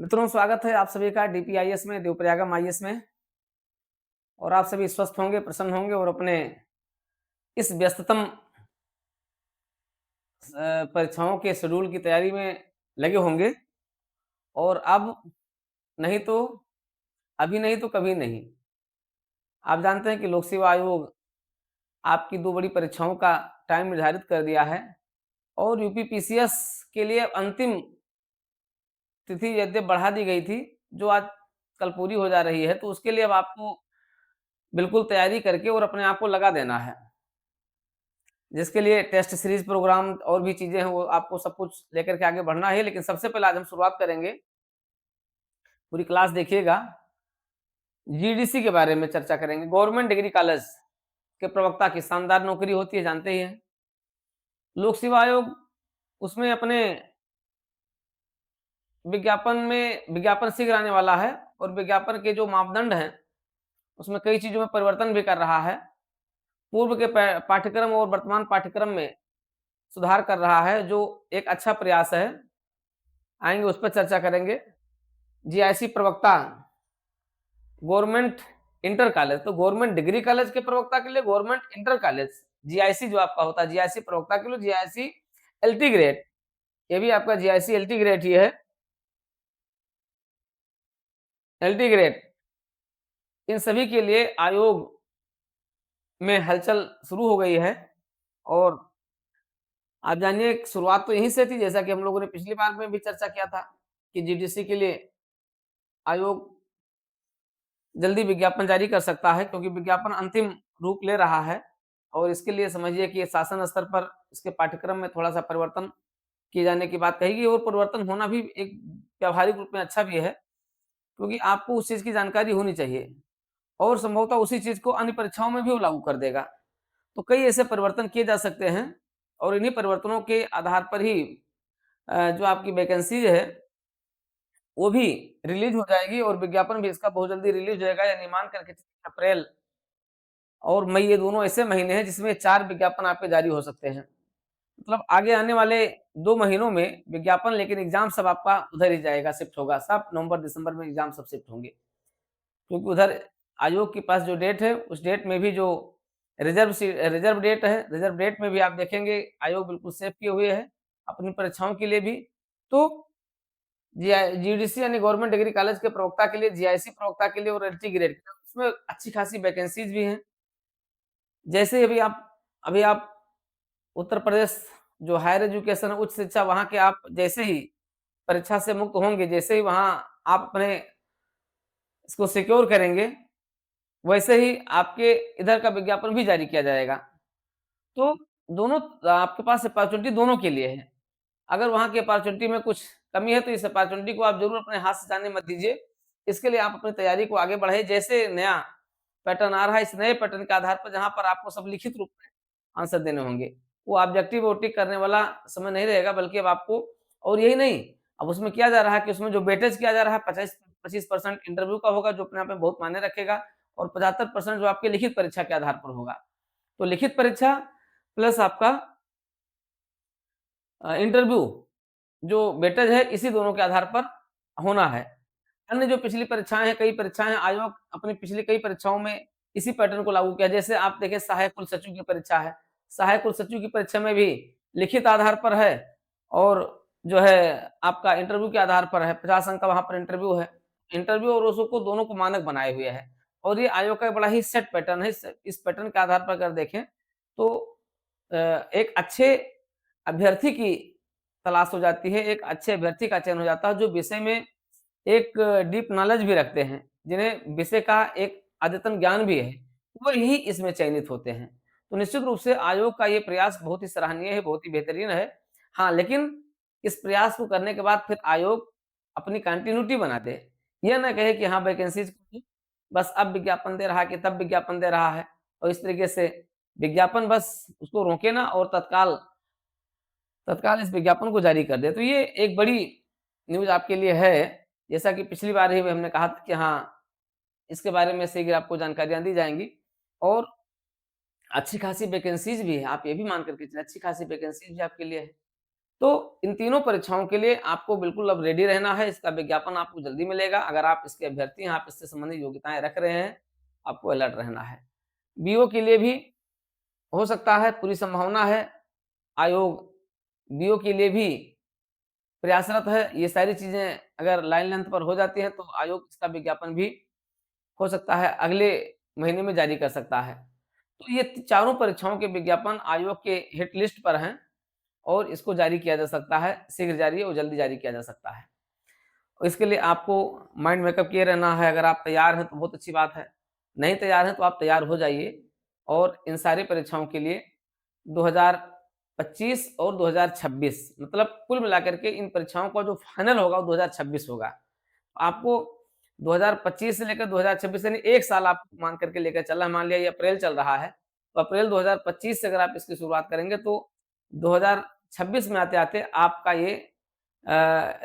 मित्रों, स्वागत है आप सभी का डीपीआईएस में, देवप्रयागम आईएएस में। और आप सभी स्वस्थ होंगे, प्रसन्न होंगे और अपने इस व्यस्ततम परीक्षाओं के शेड्यूल की तैयारी में लगे होंगे। और अब नहीं तो अभी नहीं तो कभी नहीं। आप जानते हैं कि लोक सेवा आयोग आपकी 2 बड़ी परीक्षाओं का टाइम निर्धारित कर दिया है और यूपीपीसीएस के लिए अंतिम तिथि यद्यप बढ़ा दी गई थी, जो आज कल पूरी हो जा रही है, तो उसके लिए अब आपको बिल्कुल तैयारी करके और अपने आप को लगा देना है। जिसके लिए टेस्ट सीरीज प्रोग्राम और भी चीजें हैं, वो आपको सब कुछ लेकर के आगे बढ़ना है। लेकिन सबसे पहले आज हम शुरुआत करेंगे, पूरी क्लास देखिएगा, जीडीसी के बारे में चर्चा करेंगे। गवर्नमेंट डिग्री कॉलेज के प्रवक्ता की शानदार नौकरी होती है, जानते ही हैं। लोक सेवा आयोग उसमें अपने विज्ञापन शीघ्र आने वाला है और विज्ञापन के जो मापदंड हैं उसमें कई चीजों में परिवर्तन भी कर रहा है। पूर्व के पाठ्यक्रम और वर्तमान पाठ्यक्रम में सुधार कर रहा है, जो एक अच्छा प्रयास है। आएंगे उस पर चर्चा करेंगे। जीआईसी प्रवक्ता गवर्नमेंट इंटर कॉलेज, तो गवर्नमेंट डिग्री कॉलेज के प्रवक्ता के लिए गवर्नमेंट इंटर कॉलेज जीआईसी जो आपका होता है, जीआईसी प्रवक्ता के लिए जीआईसी एलटी ग्रेड, ये भी आपका जीआईसी एलटी ग्रेड ही है। एलटी ग्रेड इन सभी के लिए आयोग में हलचल शुरू हो गई है। और आप जानिए शुरुआत तो यहीं से थी, जैसा कि हम लोगों ने पिछली बार में भी चर्चा किया था कि जीडीसी के लिए आयोग जल्दी विज्ञापन जारी कर सकता है, क्योंकि विज्ञापन अंतिम रूप ले रहा है। और इसके लिए समझिए कि शासन स्तर पर इसके पाठ्यक्रम में थोड़ा सा परिवर्तन किए जाने की बात कही गई, और परिवर्तन होना भी एक व्यावहारिक रूप में अच्छा भी है, क्योंकि आपको उस चीज की जानकारी होनी चाहिए और संभवतः उसी चीज को अन्य परीक्षाओं में भी वो लागू कर देगा। तो कई ऐसे परिवर्तन किए जा सकते हैं और इन्हीं परिवर्तनों के आधार पर ही जो आपकी वैकेंसीज है वो भी रिलीज हो जाएगी और विज्ञापन भी इसका बहुत जल्दी रिलीज हो जाएगा। यानी मान करके अप्रैल और मई ये दोनों ऐसे महीने हैं जिसमें 4 विज्ञापन आपके जारी हो सकते हैं। मतलब आगे आने वाले 2 महीनों में विज्ञापन, लेकिन एग्जाम सब आपका उधर ही जाएगा, शिफ्ट होगा। सब नवंबर दिसंबर में एग्जाम सब शिफ्ट होंगे, क्योंकि उधर आयोग के पास जो डेट है उस डेट में भी जो रिजर्व डेट है, रिजर्व डेट में भी आप देखेंगे आयोग बिल्कुल सेव किए हुए है अपनी परीक्षाओं के लिए भी। तो जीडीसी यानी गवर्नमेंट डिग्री कॉलेज के प्रवक्ता के लिए, जीआईसी प्रवक्ता के लिए और एलटी ग्रेड उसमें अच्छी खासी वैकेंसीज भी हैं। जैसे अभी आप उत्तर प्रदेश जो हायर एजुकेशन उच्च शिक्षा, वहां के आप जैसे ही परीक्षा से मुक्त होंगे, जैसे ही वहां आप अपने इसको सिक्योर करेंगे, वैसे ही आपके इधर का विज्ञापन भी जारी किया जाएगा। तो दोनों आपके पास अपॉर्चुनिटी दोनों के लिए है। अगर वहाँ की अपॉर्चुनिटी में कुछ कमी है तो इस अपॉर्चुनिटी को आप ज़रूर अपने हाथ से जाने मत दीजिए। इसके लिए आप अपनी तैयारी को आगे बढ़ाइए। जैसे नया पैटर्न आ रहा है, इस नए पैटर्न के आधार पर जहाँ पर आपको सब लिखित रूप में आंसर देने होंगे, वो ऑब्जेक्टिव और टिक करने वाला समय नहीं रहेगा, बल्कि अब आपको, और यही नहीं, अब उसमें किया जा रहा है कि उसमें जो वेटेज किया जा रहा है 25% इंटरव्यू का होगा, जो अपने आप में बहुत मायने रखेगा, और 75% जो आपकी लिखित परीक्षा के आधार पर होगा। तो लिखित परीक्षा प्लस आपका इंटरव्यू जो वेटेज है, इसी दोनों के आधार पर होना है। अन्य जो पिछली परीक्षाएँ हैं, कई परीक्षाएँ हैं, आयोग अपनी पिछली कई परीक्षाओं में इसी पैटर्न को लागू किया। जैसे आप देखें सहायक कुल सचिव की परीक्षा है, सहायक कुल सचिव की परीक्षा में भी लिखित आधार पर है और जो है आपका इंटरव्यू के आधार पर है। 50 अंक का वहाँ पर इंटरव्यू है। इंटरव्यू और उसको दोनों को मानक बनाए हुए है और ये आयोग का बड़ा ही सेट पैटर्न है। इस पैटर्न के आधार पर अगर देखें तो एक अच्छे अभ्यर्थी की तलाश हो जाती है, एक अच्छे अभ्यर्थी का चयन हो जाता है, जो विषय में एक डीप नॉलेज भी रखते हैं, जिन्हें विषय का एक अद्यतन ज्ञान भी है, वही इसमें चयनित होते हैं। तो निश्चित रूप से आयोग का ये प्रयास बहुत ही सराहनीय है, बहुत ही बेहतरीन है। हाँ, लेकिन इस प्रयास को करने के बाद फिर आयोग अपनी कंटिन्यूटी बना दे। यह ना कहे कि हाँ, वैकेंसीज बस अब विज्ञापन दे रहा है कि तब विज्ञापन दे रहा है, और इस तरीके से विज्ञापन बस उसको रोके ना और तत्काल तत्काल इस विज्ञापन को जारी कर दे। तो ये एक बड़ी न्यूज़ आपके लिए है। जैसा कि पिछली बार ही हमने कहा था कि हाँ, इसके बारे में शीघ्र आपको जानकारियाँ दी जाएँगी और अच्छी खासी वैकेंसीज़ भी है। आप ये भी मान कर के चलिए, अच्छी खासी वैकेंसीज़ भी आपके लिए है। तो इन तीनों परीक्षाओं के लिए आपको बिल्कुल अब रेडी रहना है, इसका विज्ञापन आपको जल्दी मिलेगा। अगर आप इसके अभ्यर्थी हैं, आप इससे संबंधित योग्यताएँ रख रहे हैं, आपको अलर्ट रहना है। बीओ के लिए भी हो सकता है, पूरी संभावना है, आयोग बीओ के लिए भी प्रयासरत है। ये सारी चीज़ें अगर लाइन लेंथ पर हो जाती हैं, तो आयोग इसका विज्ञापन भी हो सकता है अगले महीने में जारी कर सकता है। तो ये चारों परीक्षाओं के विज्ञापन आयोग के हिट लिस्ट पर हैं और इसको जारी किया जा सकता है, शीघ्र जारी और जल्दी जारी किया जा सकता है। और इसके लिए आपको माइंड मेकअप किए रहना है, अगर आप तैयार हैं तो बहुत अच्छी बात है, नहीं तैयार हैं तो आप तैयार हो जाइए और इन सारी परीक्षाओं के लिए 2025 और 2026 मतलब कुल मिलाकर के इन परीक्षाओं का जो फाइनल होगा वो 2026 होगा। आपको 2025 से लेकर 2026 यानी 1 साल आप मान करके लेकर चलना है। मान लिया ये अप्रैल चल रहा है, तो अप्रैल 2025 से अगर आप इसकी शुरुआत करेंगे तो 2026 में आते-आते आपका ये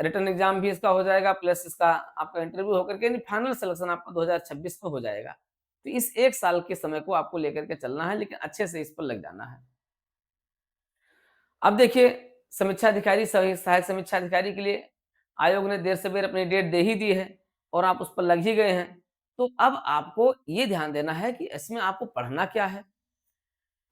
रिटन एग्ज़ाम भी इसका हो जाएगा प्लस इसका आपका इंटरव्यू होकर के यानी फाइनल सिलेक्शन आपका 2026 में हो जाएगा। तो इस 1 साल के समय को आपको लेकर के चलना है, लेकिन अच्छे से इस पर लग जाना है। अब देखिए समीक्षा अधिकारी सहायक समीक्षा अधिकारी के लिए आयोग ने देर सवेर अपनी डेट दे ही दी है और आप उस पर लग ही गए हैं। तो अब आपको ये ध्यान देना है कि इसमें आपको पढ़ना क्या है?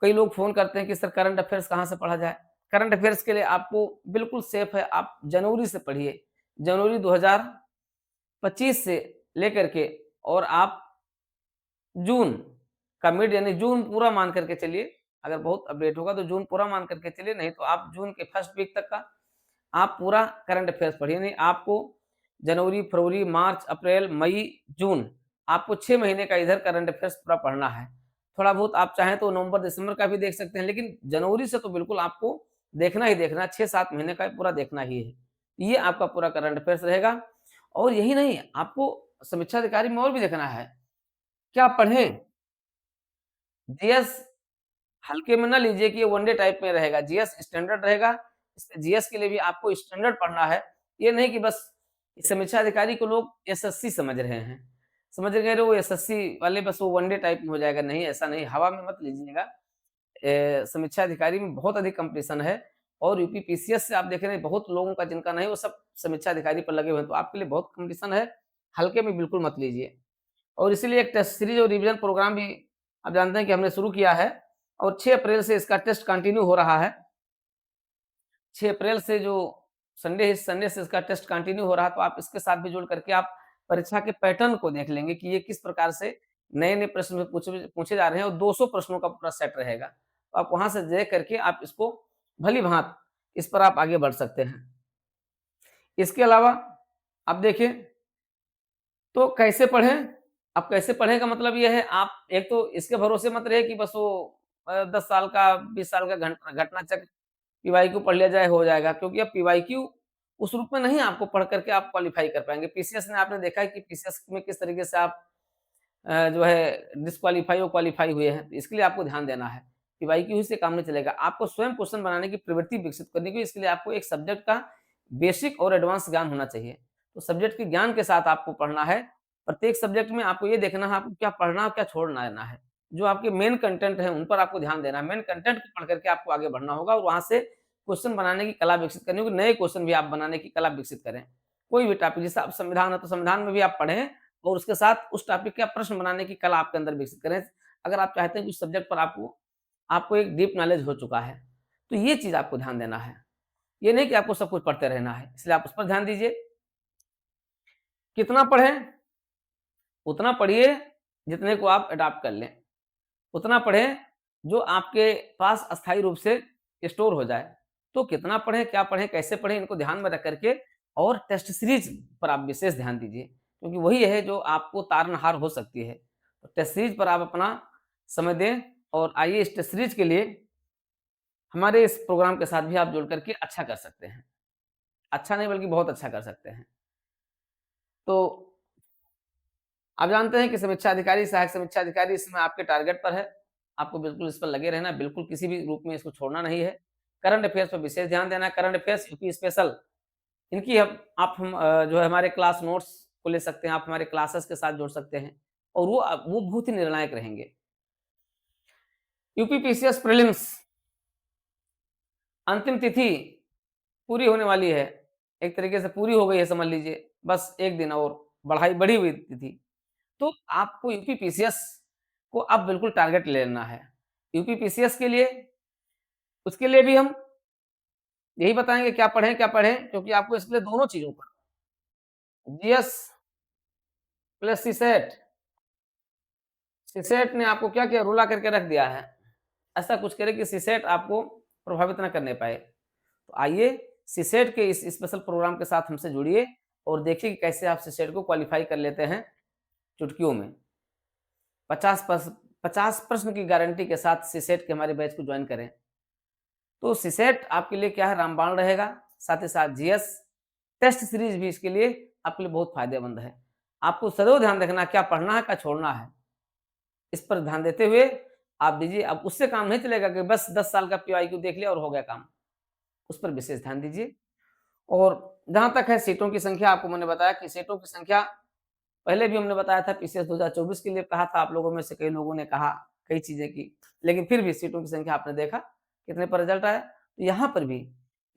कई लोग फ़ोन करते हैं कि सर करंट अफ़ेयर्स कहाँ से पढ़ा जाए? करंट अफ़ेयर्स के लिए आपको बिल्कुल सेफ है, आप जनवरी से पढ़िए। जनवरी 2025 से लेकर के और आप जून का मिड यानी जून पूरा मान करके चलिए, अगर बहुत अपडेट होगा तो जून पूरा मान करके चलिए, नहीं तो आप जून के फर्स्ट वीक तक का आप पूरा करंट अफेयर्स पढ़िए। नहीं आपको जनवरी, फरवरी, मार्च, अप्रैल, मई, जून आपको 6 महीने का इधर करंट अफेयर्स पूरा पढ़ना है। थोड़ा बहुत आप चाहें तो नवंबर, दिसंबर का भी देख सकते हैं, लेकिन जनवरी से तो बिल्कुल आपको देखना ही देखना है, 6-7 महीने का पूरा देखना ही है। ये आपका पूरा करंट अफेयर्स रहेगा और यही नहीं, आपको समीक्षा अधिकारी में और भी देखना है। क्या पढ़ें? जीएस हल्के में ना लीजिए कि ये वनडे टाइप में रहेगा, जीएस स्टैंडर्ड रहेगा। जीएस के लिए भी आपको स्टैंडर्ड पढ़ना है। ये नहीं कि बस समीक्षा अधिकारी को लोग एसएससी समझ रहे हैं। समझ रहे हैं वो एसएससी वाले बस वो वनडे टाइप में हो जाएगा, नहीं ऐसा नहीं, हवा में मत लीजिएगा। समीक्षा अधिकारी में बहुत अधिक कॉम्पिटिशन है और यूपी पीसीएस से आप देख रहे हैं बहुत लोगों का जिनका नहीं वो सब समीक्षा अधिकारी पर लगे हुए हैं, तो आपके लिए बहुत कॉम्पिटिशन है, हल्के में बिल्कुल मत लीजिए। और इसीलिए एक टेस्ट सीरीज और रिवीजन प्रोग्राम भी आप जानते हैं कि हमने शुरू किया है और 6 अप्रैल से इसका टेस्ट कंटिन्यू हो रहा है। 6 अप्रैल से जो संडे से इसका टेस्ट कंटिन्यू हो रहा है, तो आप इसके साथ भी जुड़ करके आप परीक्षा के पैटर्न को देख लेंगे कि ये किस प्रकार से नए-नए प्रश्न में पूछे पूछे जा रहे हैं और 200 प्रश्नों का पूरा सेट रहेगा। तो आप वहाँ से देख करके आप इसको भली-भाँति इस पर आप आगे बढ़ सकते हैं। इसके अलावा आप देखिए तो कैसे पढ़ें? अब कैसे पढ़ें का मतलब ये है आप एक तो इसके भरोसे मत रहिए कि बस वो 10 साल का 20 साल का घटना चक्र पीवाईक्यू पढ़ लिया जाए हो जाएगा, क्योंकि अब पीवाईक्यू उस रूप में नहीं आपको पढ़ करके आप क्वालीफाई कर पाएँगे। पीसीएस ने आपने देखा है कि पीसीएस में किस तरीके से आप जो है डिस्क्वालीफाई और क्वालीफाई हुए हैं, तो इसके लिए आपको ध्यान देना है। पीवाईक्यू ही से काम नहीं चलेगा, आपको स्वयं क्वेश्चन बनाने की प्रवृत्ति विकसित करनी होगी, इसके लिए आपको एक सब्जेक्ट का बेसिक और एडवांस ज्ञान होना चाहिए। तो सब्जेक्ट के ज्ञान के साथ आपको पढ़ना है, प्रत्येक सब्जेक्ट में आपको ये देखना है आपको क्या पढ़ना और क्या छोड़ना रहना है। जो आपके मेन कंटेंट हैं, उन पर आपको ध्यान देना है, मेन कंटेंट को पढ़ करके आपको आगे बढ़ना होगा और वहाँ से क्वेश्चन बनाने की कला विकसित करनी होगी, नए क्वेश्चन भी आप बनाने की कला विकसित करें। कोई भी टॉपिक जैसे अब संविधान है, तो संविधान में भी आप पढ़ें और उसके साथ उस टॉपिक का प्रश्न बनाने की कला आपके अंदर विकसित करें। अगर आप चाहते हैं कि उस सब्जेक्ट पर आपको आपको एक डीप नॉलेज हो चुका है, तो ये चीज़ आपको ध्यान देना है। ये नहीं कि आपको सब कुछ पढ़ते रहना है, इसलिए आप उस पर ध्यान दीजिए। कितना पढ़ें? उतना पढ़िए जितने को आप अडॉप्ट कर लें। उतना पढ़ें जो आपके पास अस्थायी रूप से स्टोर हो जाए। तो कितना पढ़ें, क्या पढ़ें, कैसे पढ़ें, इनको ध्यान में रख कर के और टेस्ट सीरीज़ पर आप विशेष ध्यान दीजिए, क्योंकि वही है जो आपको तारनहार हो सकती है। तो टेस्ट सीरीज़ पर आप अपना समय दें और आइए इस टेस्ट सीरीज़ के लिए हमारे इस प्रोग्राम के साथ भी आप जुड़ कर के अच्छा कर सकते हैं। अच्छा नहीं बल्कि बहुत अच्छा कर सकते हैं। तो आप जानते हैं कि समीक्षा अधिकारी, सहायक समीक्षा अधिकारी इसमें आपके टारगेट पर है। आपको बिल्कुल इस पर लगे रहना है, बिल्कुल किसी भी रूप में इसको छोड़ना नहीं है। करंट अफेयर्स पर विशेष ध्यान देना है, करंट अफेयर्स, यूपी स्पेशल इनकी हम जो है हमारे क्लास नोट्स को ले सकते हैं, आप हमारे क्लासेस के साथ जुड़ सकते हैं और वो बहुत ही निर्णायक रहेंगे। यूपी पीसीएस प्रीलिम्स अंतिम तिथि पूरी होने वाली है। एक तरीके से पूरी हो गई है समझ लीजिए, बस 1 दिन और बढ़ी हुई थी। तो आपको यूपी पीसीएस को अब बिल्कुल टारगेट ले लेना है। यूपी पीसीएस के लिए उसके लिए भी हम यही बताएँगे क्या पढ़ें? क्योंकि आपको इसके लिए दोनों चीज़ों पर जीएस प्लस सीसेट, सीसेट ने आपको क्या किया रुला करके रख दिया है। ऐसा कुछ करे कि सीसेट आपको प्रभावित ना करने पाए। तो आइए सीसेट के इस स्पेशल प्रोग्राम के साथ हमसे जुड़िए और देखिए कि कैसे आप सीसेट को क्वालीफाई कर लेते हैं चुटकियों में। 50 प्रश्न की गारंटी के साथ सीसेट के हमारे बैच को जॉइन करें। तो सीसेट आपके लिए क्या है रामबाण रहेगा, साथ ही साथ जीएस टेस्ट सीरीज भी इसके लिए आपके लिए बहुत फ़ायदेमंद है। आपको सदैव ध्यान रखना क्या पढ़ना है, क्या छोड़ना है। इस पर ध्यान देते हुए आप दीजिए। अब उससे काम नहीं चलेगा कि बस 10 साल का पीवाईक्यू देख लिया और हो गया काम। उस पर विशेष ध्यान दीजिए। और जहाँ तक है सीटों की संख्या आपको मैंने बताया कि सीटों की संख्या पहले भी हमने बताया था पीसीएस 2024 के लिए कहा था आप लोगों में से कई लोगों ने कहा कई चीज़ें की, लेकिन फिर भी सीटों की संख्या आपने देखा कितने पर रिजल्ट आया। तो यहाँ पर भी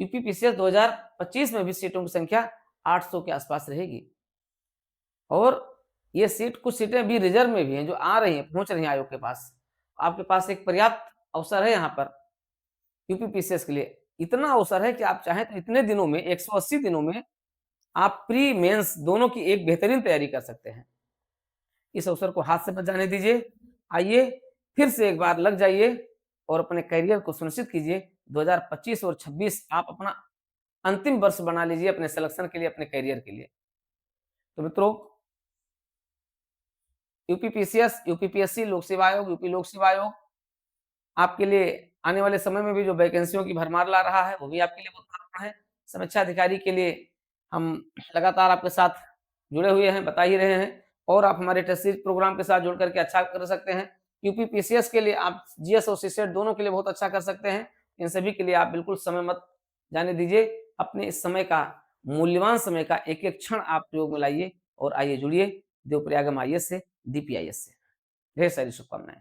यूपी पीसीएस 2025 में भी सीटों की संख्या 800 के आसपास रहेगी। और ये सीट कुछ सीटें अभी रिजर्व में भी हैं जो आ रही हैं, पहुँच रही हैं आयोग के पास। आपके पास एक पर्याप्त अवसर है यहाँ पर यूपी पीसीएस के लिए। इतना अवसर है कि आप चाहें तो इतने दिनों में 180 दिनों में आप प्री मेंस दोनों की एक बेहतरीन तैयारी कर सकते हैं। इस अवसर को हाथ से मत जाने दीजिए। आइए फिर से एक बार लग जाइए और अपने करियर को सुनिश्चित कीजिए। 2025 और 26 आप अपना अंतिम वर्ष बना लीजिए अपने सिलेक्शन के लिए, अपने करियर के लिए। तो मित्रों यूपी पीसीएस, यूपी पीएससी, लोक सेवा आयोग, यूपी लोक सेवा आयोग आपके लिए आने वाले समय में भी जो वैकेंसियों की भरमार ला रहा है, वो भी आपके लिए बहुत महत्वपूर्ण है। समीक्षा अधिकारी के लिए हम लगातार आपके साथ जुड़े हुए हैं, बता ही रहे हैं और आप हमारे टेस्ट सीरीज प्रोग्राम के साथ जुड़ करके अच्छा कर सकते हैं। यूपी पीसीएस के लिए आप जीएस और सीसेट दोनों के लिए बहुत अच्छा कर सकते हैं। इन सभी के लिए आप बिल्कुल समय मत जाने दीजिए। अपने इस समय का मूल्यवान समय का एक-एक क्षण आप प्रयोग में लाइए और आइए जुड़िए देवप्रयागम आईएएस से, डीपीआईएस से। ढेर सारी शुभकामनाएँ।